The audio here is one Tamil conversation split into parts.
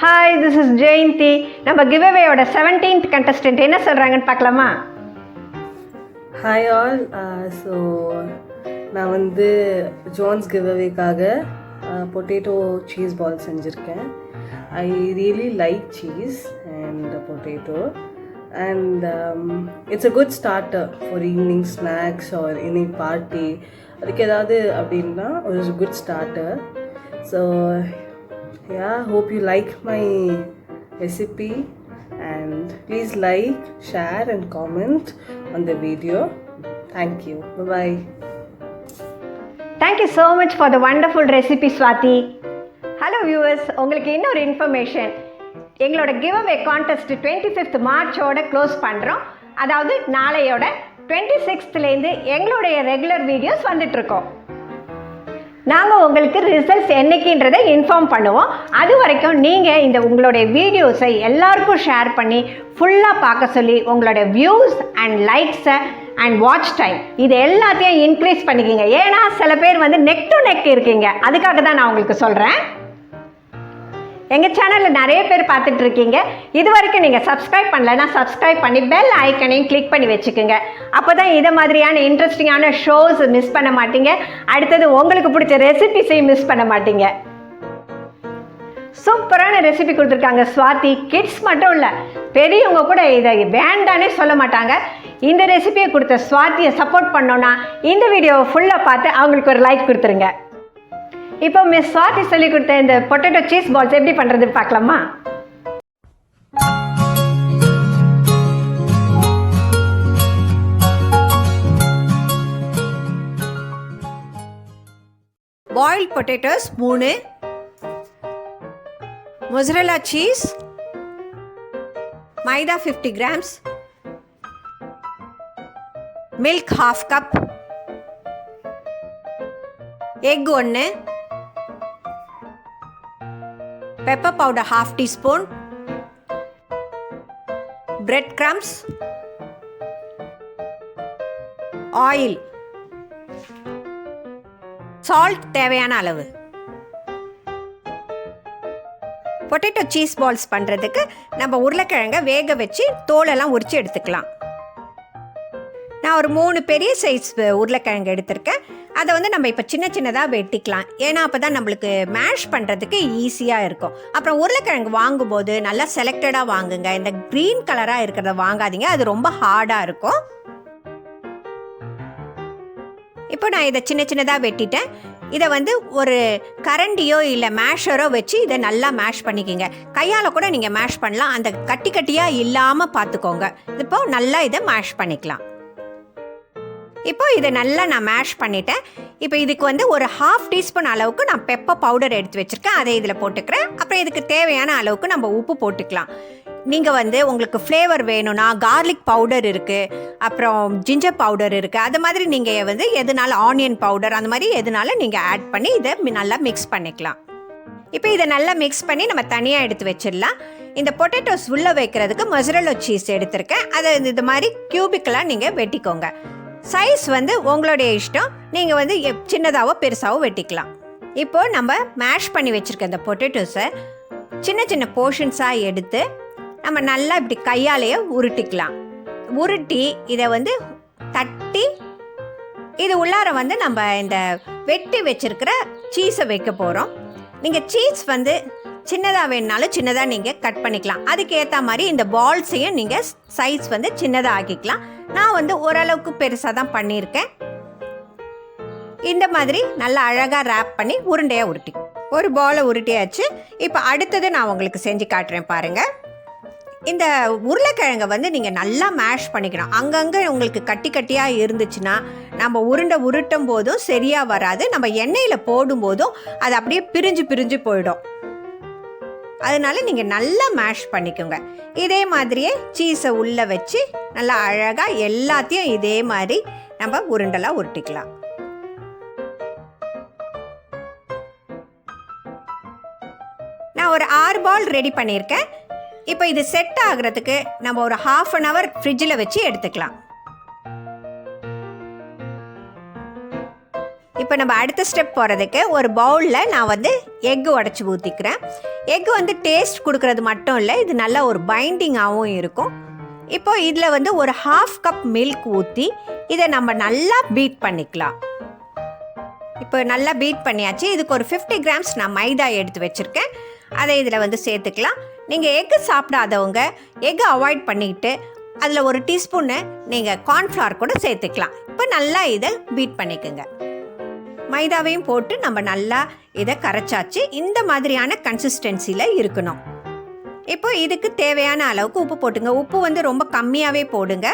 Hi, this is Jayanti. நம்ம giveaway-ஓட 17th contestant என்ன சொல்றாங்கன்னு பார்க்கலாமா? Hi all. So நான் வந்து JOAN'S giveaway-காக potato cheese balls செஞ்சிருக்கேன். I really like cheese and potato and it's a good starter for evening snacks or any party. அதுக்கு ஏதாவது அப்படின்னா it is a good starter. So yeah, hope you like my recipe and please like, share and comment on the video. Thank you. Bye bye. Thank you so much for the wonderful recipe, Swati. Hello viewers, உங்களுக்கு இன்னொரு இன்ஃபர்மேஷன். எங்களோட giveaway contest 25th மார்ச்சோட க்ளோஸ் பண்ணுறோம். அதாவது நாளையோட 26th எங்களுடைய ரெகுலர் வீடியோஸ் வந்துட்டுருக்கோம். நாங்கள் உங்களுக்கு ரிசல்ட்ஸ் என்னைக்குன்றதை இன்ஃபார்ம் பண்ணுவோம். அது வரைக்கும் நீங்கள் இந்த உங்களுடைய வீடியோஸை எல்லாருக்கும் ஷேர் பண்ணி ஃபுல்லாக பார்க்க சொல்லி உங்களுடைய வியூஸ் அண்ட் லைக்ஸை அண்ட் வாட்ச் டைம் இது எல்லாத்தையும் இன்க்ரீஸ் பண்ணிக்கிங்க. ஏன்னா சில பேர் வந்து நெக் டு நெக் இருக்கீங்க, அதுக்காக தான் நான் உங்களுக்கு சொல்கிறேன். எங்கள் சேனலில் நிறைய பேர் பார்த்துட்டு இருக்கீங்க. இது வரைக்கும் நீங்கள் சப்ஸ்கிரைப் பண்ணலைன்னா சப்ஸ்கிரைப் பண்ணி பெல் ஐக்கனையும் கிளிக் பண்ணி வச்சுக்கோங்க. அப்போ தான் இதை மாதிரியான இன்ட்ரெஸ்டிங்கான ஷோஸ் மிஸ் பண்ண மாட்டீங்க. அடுத்தது உங்களுக்கு பிடிச்ச ரெசிபிஸையும் மிஸ் பண்ண மாட்டீங்க. சூப்பரான ரெசிபி கொடுத்துருக்காங்க ஸ்வாதி. கிட்ஸ் மட்டும் இல்லை, பெரியவங்க கூட இதை வேண்டானே சொல்ல மாட்டாங்க. இந்த ரெசிபியை கொடுத்த ஸ்வாதியை சப்போர்ட் பண்ணோன்னா இந்த வீடியோவை ஃபுல்லாக பார்த்து அவங்களுக்கு ஒரு லைக் கொடுத்துருங்க. இப்போ மிஸ் ஸ்வாதி சொல்லி கொடுத்த இந்த பொட்டேட்டோ சீஸ் பால்ஸ் எப்படி பண்ணுறது பார்க்கலாமா? பாயில்ட் பொட்டேட்டோஸ் 3, மொசரெல்லா சீஸ், மைதா 50 grams, milk 1/2 cup, egg 1, pepper powder 1/2 teaspoon, bread crumbs, oil, salt தேவையான அளவு. பொட்டேட்டோ சீஸ் பால்ஸ் பண்ணுறதுக்கு நம்ம உருளைக்கிழங்கை வேக வச்சு தோலெல்லாம் உரித்து எடுத்துக்கலாம். நான் ஒரு 3 பெரிய சைஸ் உருளைக்கிழங்கு எடுத்திருக்கேன். அதை வந்து நம்ம இப்போ சின்ன சின்னதாக வெட்டிக்கலாம். ஏன்னா அப்போ தான் நம்மளுக்கு மேஷ் பண்ணுறதுக்கு ஈஸியாக இருக்கும். அப்புறம் உருளைக்கிழங்கு வாங்கும்போது நல்லா செலக்டடாக வாங்குங்க. இந்த க்ரீன் கலராக இருக்கிறத வாங்காதீங்க, அது ரொம்ப ஹார்டாக இருக்கும். இப்போ நான் இதை சின்ன சின்னதாக வெட்டிட்டேன். இதை வந்து ஒரு கரண்டியோ இல்லை மேஷரோ வச்சு இதை நல்லா மேஷ் பண்ணிக்கோங்க. கையால் கூட நீங்கள் மேஷ் பண்ணலாம், அந்த கட்டி கட்டியாக இல்லாமல் பார்த்துக்கோங்க. இப்போ நல்லா இதை மேஷ் பண்ணிக்கலாம். இப்போ இதை நல்லா நான் மேஷ் பண்ணிட்டேன். இப்போ இதுக்கு வந்து ஒரு 1/2 teaspoon அளவுக்கு நான் பெப்பர் பவுடர் எடுத்து வச்சுருக்கேன், அதை இதில் போட்டுக்கிறேன். அப்புறம் இதுக்கு தேவையான அளவுக்கு நம்ம உப்பு போட்டுக்கலாம். நீங்கள் வந்து உங்களுக்கு ஃப்ளேவர் வேணும்னா கார்லிக் பவுடர் இருக்குது, அப்புறம் ஜிஞ்சர் பவுடர் இருக்குது. அது மாதிரி நீங்கள் வந்து எதுனாலும் ஆனியன் பவுடர் அந்த மாதிரி எதுனாலும் நீங்கள் ஆட் பண்ணி இதை நல்லா மிக்ஸ் பண்ணிக்கலாம். இப்போ இதை நல்லா மிக்ஸ் பண்ணி நம்ம தனியாக எடுத்து வச்சிடலாம். இந்த பொட்டேட்டோஸ் உள்ளே வைக்கிறதுக்கு மொசரெல்லா சீஸ் எடுத்திருக்கேன். அதை இது மாதிரி கியூபிக்கெலாம் நீங்கள் வெட்டிக்கோங்க. சைஸ் வந்து உங்களுடைய இஷ்டம், நீங்கள் வந்து சின்னதாகவோ பெருசாகவோ வெட்டிக்கலாம். இப்போது நம்ம மேஷ் பண்ணி வச்சுருக்க இந்த பொட்டேட்டோஸை சின்ன சின்ன போர்ஷன்ஸாக எடுத்து நம்ம நல்லா இப்படி கையாலேயே உருட்டிக்கலாம். உருட்டி இதை வந்து தட்டி இது உள்ளார வந்து நம்ம இந்த வெட்டி வச்சுருக்கிற சீஸை வைக்க போகிறோம். நீங்கள் சீஸ் வந்து சின்னதாக வேணுனாலும் சின்னதாக நீங்கள் கட் பண்ணிக்கலாம். அதுக்கு ஏற்ற மாதிரி இந்த பால்ஸையும் நீங்கள் சைஸ் வந்து சின்னதாக ஆக்கிக்கலாம். நான் வந்து ஓரளவுக்கு பெருசாக தான் பண்ணியிருக்கேன். இந்த மாதிரி நல்லா அழகாக ரேப் பண்ணி உருண்டையாக உருட்டி ஒரு பாலை உருட்டியாச்சு. இப்போ அடுத்தது நான் உங்களுக்கு செஞ்சு காட்டுறேன் பாருங்கள். இந்த உருளைக்கிழங்கை வந்து நீங்கள் நல்லா மேஷ் பண்ணிக்கணும். அங்கங்கே உங்களுக்கு கட்டி கட்டியாக இருந்துச்சுன்னா நம்ம உருட்டும் போதும் சரியாக வராது. நம்ம எண்ணெயில் போடும்போதும் அது அப்படியே பிரிஞ்சு பிரிஞ்சு போயிடும். அதனால நீங்கள் நல்லா மேஷ் பண்ணிக்கோங்க. இதே மாதிரியே சீஸை உள்ளே வச்சு நல்லா அழகாக எல்லாத்தையும் இதே மாதிரி நம்ம உருண்டெல்லாம் உருட்டிக்கலாம். நான் ஒரு 6 பால் ரெடி பண்ணியிருக்கேன். இப்போ இது செட் ஆகுறதுக்கு நம்ம ஒரு 1/2 hour ஃப்ரிட்ஜில் வச்சு எடுத்துக்கலாம். இப்போ நம்ம அடுத்த ஸ்டெப் போகிறதுக்கு ஒரு பவுலில் நான் வந்து எக்கு உடச்சி ஊற்றிக்கிறேன். எக்கு வந்து டேஸ்ட் கொடுக்கறது மட்டும் இல்லை, இது நல்ல ஒரு பைண்டிங்காகவும் இருக்கும். இப்போ இதில் வந்து ஒரு 1/2 கப் மில்க் ஊற்றி இதை நம்ம நல்லா பீட் பண்ணிக்கலாம். இப்போ நல்லா பீட் பண்ணியாச்சு. இதுக்கு ஒரு 50 கிராம்ஸ் நான் மைதா எடுத்து வச்சுருக்கேன். அதை இதில் வந்து சேர்த்துக்கலாம். நீங்கள் எக்கு சாப்பிடாதவங்க எக்கு அவாய்ட் பண்ணிக்கிட்டு அதில் ஒரு டீஸ்பூன்னு நீங்கள் கார்ன்ஃப்ளவர் கூட சேர்த்துக்கலாம். இப்போ நல்லா இதை பீட் பண்ணிக்கோங்க. மைதாவையும் போட்டு நம்ம நல்லா இதை கரைச்சாச்சு. இந்த மாதிரியான கன்சிஸ்டன்சியில் இருக்கணும். இப்போ இதுக்கு தேவையான அளவுக்கு உப்பு போட்டுங்க. உப்பு வந்து ரொம்ப கம்மியாகவே போடுங்க.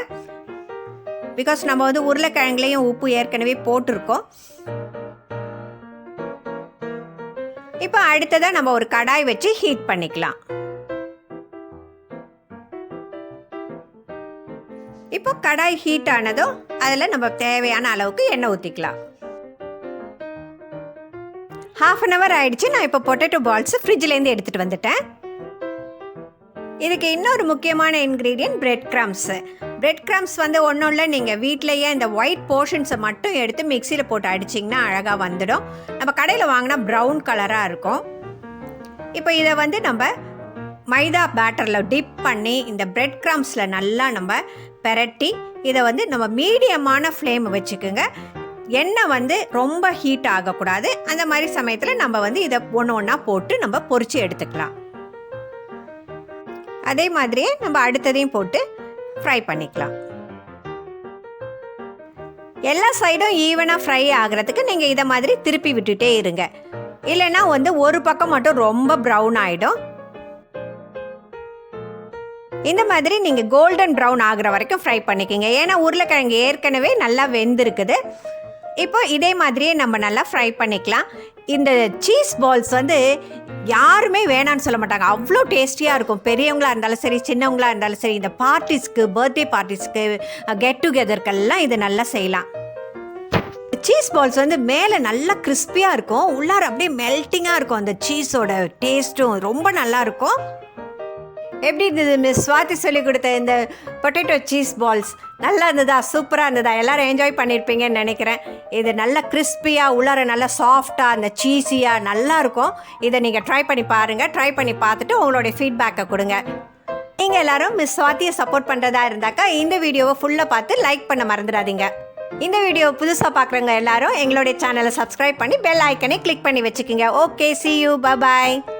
பிகாஸ் நம்ம வந்து உருளைக்கிழங்குலையும் உப்பு ஏற்கனவே போட்டிருக்கோம். இப்போ அடுத்ததாக நம்ம ஒரு கடாய் வச்சு ஹீட் பண்ணிக்கலாம். இப்போ கடாய் ஹீட் ஆனதும் அதில் நம்ம தேவையான அளவுக்கு எண்ணெய் ஊற்றிக்கலாம். 1/2 an hour ஆயிடுச்சு. நான் இப்போ பொட்டேட்டோ பால்ஸ் ஃப்ரிட்ஜிலேருந்து எடுத்துகிட்டு வந்துட்டேன். இதுக்கு இன்னொரு முக்கியமான ingredient bread crumbs. Bread crumbs வந்து ஒன்றும் இல்லை, நீங்கள் வீட்டிலையே இந்த ஒயிட் போர்ஷன்ஸை மட்டும் எடுத்து மிக்சியில் போட்டு அடிச்சிங்கன்னா அழகாக வந்துடும். நம்ம கடையில் வாங்கினா ப்ரௌன் கலராக இருக்கும். இப்போ இதை வந்து நம்ம மைதா பேட்டரில் டிப் பண்ணி இந்த பிரெட் கிரம்ஸில் நல்லா நம்ம பெரட்டி இதை வந்து நம்ம மீடியமான ஃப்ளேம் வச்சுக்கோங்க. எண்ணெய் வந்து ரொம்ப ஹீட் ஆகக்கூடாது. அந்த மாதிரி சமயத்தில் நம்ம வந்து இதை ஒன்று ஒன்றா போட்டு நம்ம பொரித்து எடுத்துக்கலாம். அதே மாதிரியே நம்ம அடுத்ததையும் போட்டு ஃப்ரை பண்ணிக்கலாம். எல்லா சைடும் ஈவனாக ஃப்ரை ஆகிறதுக்கு நீங்கள் இதை மாதிரி திருப்பி விட்டுட்டே இருங்க. இல்லைன்னா வந்து ஒரு பக்கம் மட்டும் ரொம்ப ப்ரௌன் ஆகிடும். இந்த மாதிரி நீங்கள் கோல்டன் ப்ரௌன் ஆகிற வரைக்கும் ஃப்ரை பண்ணிக்கோங்க. ஏன்னா உருளைக்கிழங்கு ஏற்கனவே நல்லா வெந்திருக்குது. இப்போ இதே மாதிரியே நம்ம நல்லா ஃப்ரை பண்ணிக்கலாம். இந்த சீஸ் பால்ஸ் வந்து யாருமே வேணான்னு சொல்ல மாட்டாங்க. அவ்வளோ டேஸ்டியாக இருக்கும். பெரியவங்களாக இருந்தாலும் சரி, சின்னவங்களாக இருந்தாலும் சரி, இந்த பார்ட்டிஸ்க்கு, பர்த்டே பார்ட்டிஸ்க்கு, கெட் டுகெதர்க்கெல்லாம் இது நல்லா செய்யலாம். சீஸ் பால்ஸ் வந்து மேலே நல்லா கிறிஸ்பியாக இருக்கும், உள்ளார அப்படியே மெல்ட்டிங்காக இருக்கும். அந்த சீஸோட டேஸ்ட்டும் ரொம்ப நல்லா இருக்கும். எப்படி இருந்தது மிஸ் ஸ்வாதி சொல்லி கொடுத்த இந்த பொட்டேட்டோ சீஸ் பால்ஸ்? நல்லா இருந்ததா? சூப்பராக இருந்ததா? எல்லோரும் என்ஜாய் பண்ணியிருப்பீங்கன்னு நினைக்கிறேன். இது நல்லா கிறிஸ்பியாக, உள்ளார நல்லா சாஃப்டாக, அந்த சீஸியாக நல்லா இருக்கும். இதை நீங்கள் ட்ரை பண்ணி பாருங்கள். ட்ரை பண்ணி பார்த்துட்டு உங்களுடைய ஃபீட்பேக்கை கொடுங்க. நீங்கள் எல்லோரும் மிஸ் ஸ்வாதியை சப்போர்ட் பண்ணுறதா இருந்தாக்கா இந்த வீடியோவை ஃபுல்லாக பார்த்து லைக் பண்ண மறந்துடாதீங்க. இந்த வீடியோ புதுசாக பார்க்குறவங்க எல்லோரும் எங்களுடைய சேனலை சப்ஸ்கிரைப் பண்ணி பெல் ஐக்கனை கிளிக் பண்ணி வச்சுக்கோங்க. Okay, see you, bye bye.